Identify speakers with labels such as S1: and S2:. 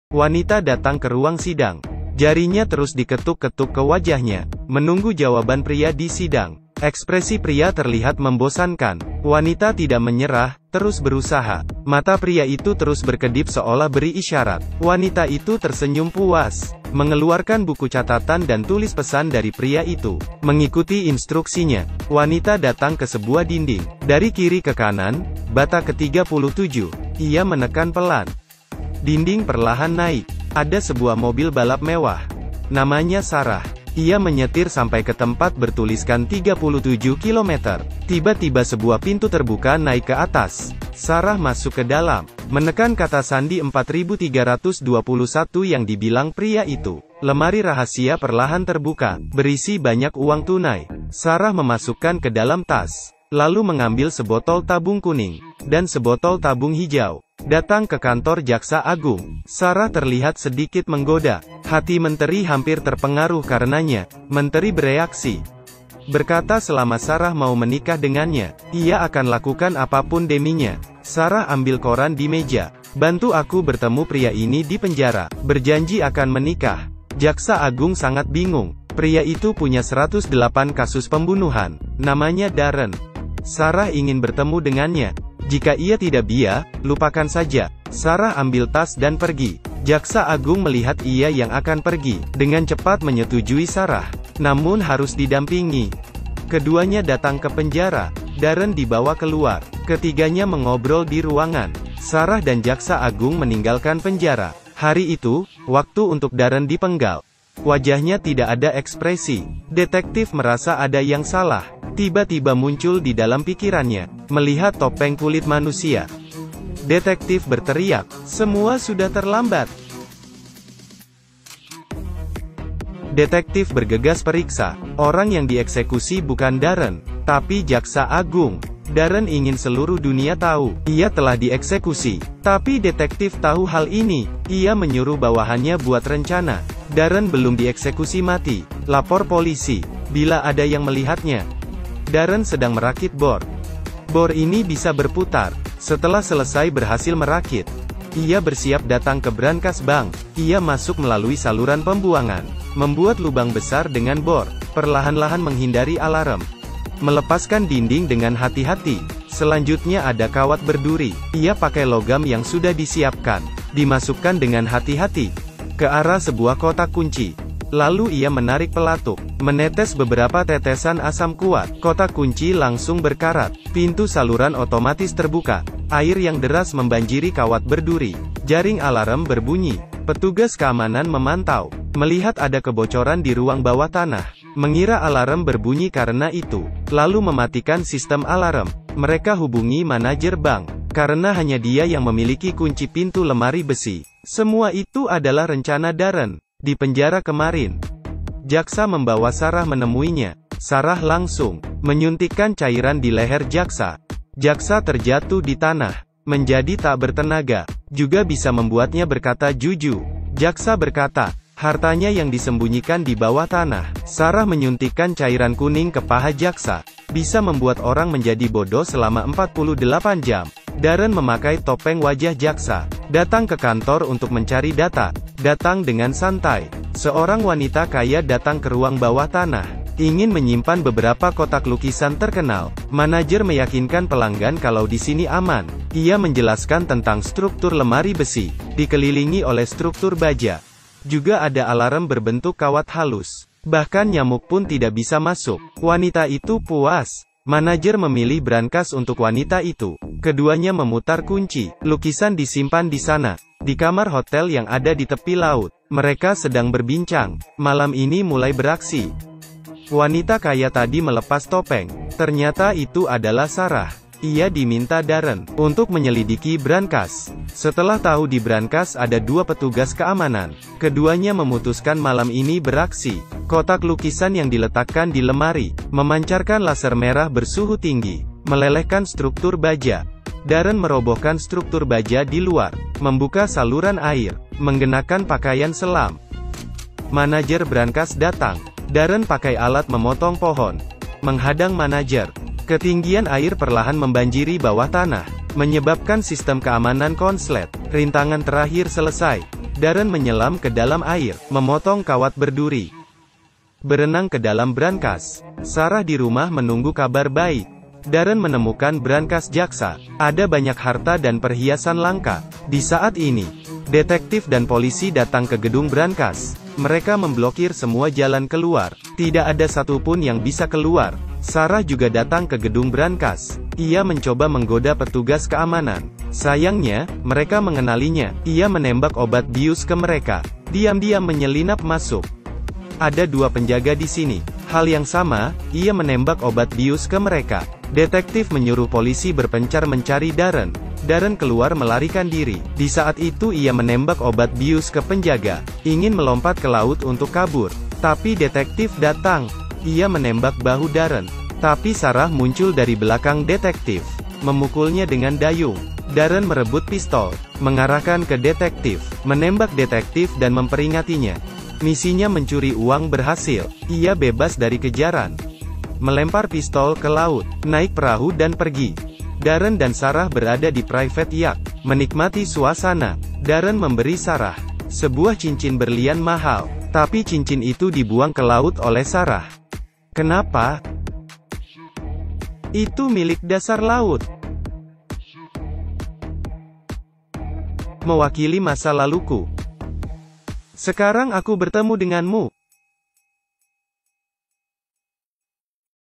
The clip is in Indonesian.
S1: Wanita datang ke ruang sidang. Jarinya terus diketuk-ketuk ke wajahnya, menunggu jawaban pria di sidang. Ekspresi pria terlihat membosankan. Wanita tidak menyerah, terus berusaha. Mata pria itu terus berkedip seolah beri isyarat. Wanita itu tersenyum puas, mengeluarkan buku catatan dan tulis pesan dari pria itu. Mengikuti instruksinya, wanita datang ke sebuah dinding. Dari kiri ke kanan, bata ke-37. Ia menekan pelan. Dinding perlahan naik. Ada sebuah mobil balap mewah. Namanya Sarah. Ia menyetir sampai ke tempat bertuliskan 37 km. Tiba-tiba sebuah pintu terbuka naik ke atas. Sarah masuk ke dalam, menekan kata sandi 4321 yang dibilang pria itu. Lemari rahasia perlahan terbuka, berisi banyak uang tunai. Sarah memasukkan ke dalam tas, lalu mengambil sebotol tabung kuning, dan sebotol tabung hijau. Datang ke kantor Jaksa Agung. Sarah terlihat sedikit menggoda. Hati menteri hampir terpengaruh karenanya. Menteri bereaksi, berkata selama Sarah mau menikah dengannya, ia akan lakukan apapun deminya. Sarah ambil koran di meja. Bantu aku bertemu pria ini di penjara. Berjanji akan menikah. Jaksa Agung sangat bingung. Pria itu punya 108 kasus pembunuhan. Namanya Darren. Sarah ingin bertemu dengannya. Jika ia tidak lupakan saja. Sarah ambil tas dan pergi. Jaksa Agung melihat ia yang akan pergi, dengan cepat menyetujui Sarah, namun harus didampingi. Keduanya datang ke penjara. Darren dibawa keluar. Ketiganya mengobrol di ruangan. Sarah dan Jaksa Agung meninggalkan penjara. Hari itu, waktu untuk Darren dipenggal. Wajahnya tidak ada ekspresi. Detektif merasa ada yang salah. Tiba-tiba muncul di dalam pikirannya, melihat topeng kulit manusia. Detektif berteriak, "Semua sudah terlambat." Detektif bergegas periksa. Orang yang dieksekusi bukan Darren, tapi Jaksa Agung. Darren ingin seluruh dunia tahu, ia telah dieksekusi. Tapi detektif tahu hal ini. Ia menyuruh bawahannya buat rencana. Darren belum dieksekusi mati. Lapor polisi, bila ada yang melihatnya. Darren sedang merakit bor. Bor ini bisa berputar. Setelah selesai berhasil merakit, ia bersiap datang ke brankas bank. Ia masuk melalui saluran pembuangan, membuat lubang besar dengan bor, perlahan-lahan menghindari alarm. Melepaskan dinding dengan hati-hati. Selanjutnya ada kawat berduri. Ia pakai logam yang sudah disiapkan. Dimasukkan dengan hati-hati ke arah sebuah kotak kunci. Lalu ia menarik pelatuk. Menetes beberapa tetesan asam kuat. Kotak kunci langsung berkarat. Pintu saluran otomatis terbuka. Air yang deras membanjiri kawat berduri. Jaring alarm berbunyi. Petugas keamanan memantau. Melihat ada kebocoran di ruang bawah tanah. Mengira alarm berbunyi karena itu. Lalu mematikan sistem alarm. Mereka hubungi manajer bank. Karena hanya dia yang memiliki kunci pintu lemari besi. Semua itu adalah rencana Darren. Di penjara kemarin, jaksa membawa Sarah menemuinya. Sarah langsung menyuntikkan cairan di leher jaksa. Jaksa terjatuh di tanah, menjadi tak bertenaga. Juga bisa membuatnya berkata jujur. Jaksa berkata, hartanya yang disembunyikan di bawah tanah. Sarah menyuntikkan cairan kuning ke paha jaksa. Bisa membuat orang menjadi bodoh selama 48 jam. Darren memakai topeng wajah jaksa. Datang ke kantor untuk mencari data. Datang dengan santai. Seorang wanita kaya datang ke ruang bawah tanah. Ingin menyimpan beberapa kotak lukisan terkenal. Manajer meyakinkan pelanggan kalau di sini aman. Ia menjelaskan tentang struktur lemari besi, dikelilingi oleh struktur baja. Juga ada alarm berbentuk kawat halus. Bahkan nyamuk pun tidak bisa masuk. Wanita itu puas. Manajer memilih brankas untuk wanita itu. Keduanya memutar kunci. Lukisan disimpan di sana, di kamar hotel yang ada di tepi laut. Mereka sedang berbincang. Malam ini mulai beraksi. Wanita kaya tadi melepas topeng. Ternyata itu adalah Sarah. Ia diminta Darren untuk menyelidiki brankas. Setelah tahu di brankas ada 2 petugas keamanan, keduanya memutuskan malam ini beraksi. Kotak lukisan yang diletakkan di lemari memancarkan laser merah bersuhu tinggi, melelehkan struktur baja. Darren merobohkan struktur baja di luar, membuka saluran air, mengenakan pakaian selam. Manajer brankas datang. Darren pakai alat memotong pohon, menghadang manajer. Ketinggian air perlahan membanjiri bawah tanah, menyebabkan sistem keamanan konslet. Rintangan terakhir selesai. Darren menyelam ke dalam air, memotong kawat berduri, berenang ke dalam brankas. Sarah di rumah menunggu kabar baik. Darren menemukan brankas jaksa. Ada banyak harta dan perhiasan langka. Di saat ini, detektif dan polisi datang ke gedung brankas. Mereka memblokir semua jalan keluar. Tidak ada satupun yang bisa keluar. Sarah juga datang ke gedung brankas. Ia mencoba menggoda petugas keamanan. Sayangnya, mereka mengenalinya. Ia menembak obat bius ke mereka. Diam-diam menyelinap masuk. Ada 2 penjaga di sini. Hal yang sama, ia menembak obat bius ke mereka. Detektif menyuruh polisi berpencar mencari Darren. Darren keluar melarikan diri. Di saat itu ia menembak obat bius ke penjaga, ingin melompat ke laut untuk kabur. Tapi detektif datang. Ia menembak bahu Darren. Tapi Sarah muncul dari belakang detektif, memukulnya dengan dayung. Darren merebut pistol, mengarahkan ke detektif, menembak detektif dan memperingatinya. Misinya mencuri uang berhasil. Ia bebas dari kejaran, melempar pistol ke laut, naik perahu dan pergi. Darren dan Sarah berada di private yacht, menikmati suasana. Darren memberi Sarah sebuah cincin berlian mahal, tapi cincin itu dibuang ke laut oleh Sarah. Kenapa? Itu milik dasar laut. Mewakili masa laluku. Sekarang aku bertemu denganmu.